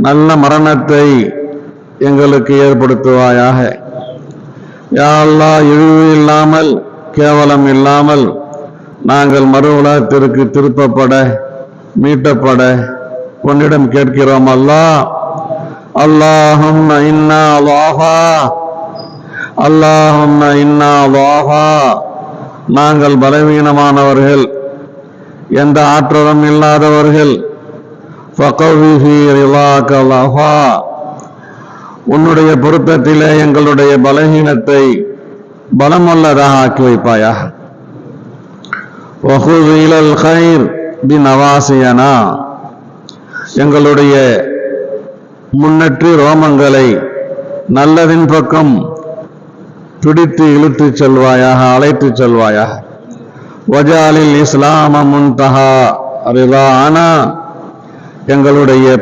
நல்ல மரணத்தை எங்களுக்கு ஏற்படுத்துவாயாக. யா அல்லாஹ், இழிவு இல்லாமல் கேவலம் இல்லாமல் நாங்கள் மறு உலகத்திற்கு திருப்பப்பட மீட்டப்பட உன்னிடம் கேட்கிறோம். அல்லாஹ், அல்லாஹும்ம இன்னா ضعفا, அல்லாஹும்ம இன்னா ضعفا, நாங்கள் பலவீனமானவர்கள், எந்த ஆற்றலும் இல்லாதவர்கள். ஃபகவி ஃபீ ரிலாக ضعفا, உன்னுடைய பொருத்தத்திலே எங்களுடைய பலவீனத்தை பலமுள்ளதாக ஆக்கி வைப்பாயாக. வஹுஸ் இலல் கைர் பினவாசியனா, எங்களுடைய முன்னற்றி ரோமங்களை நல்லதின் பக்கம் பிடித்து இழுத்துச் செல்வாயாக, அழைத்துச் செல்வாயாக. வஜாலில் இஸ்லாம முன்தஹா ரிதானா, எங்களுடைய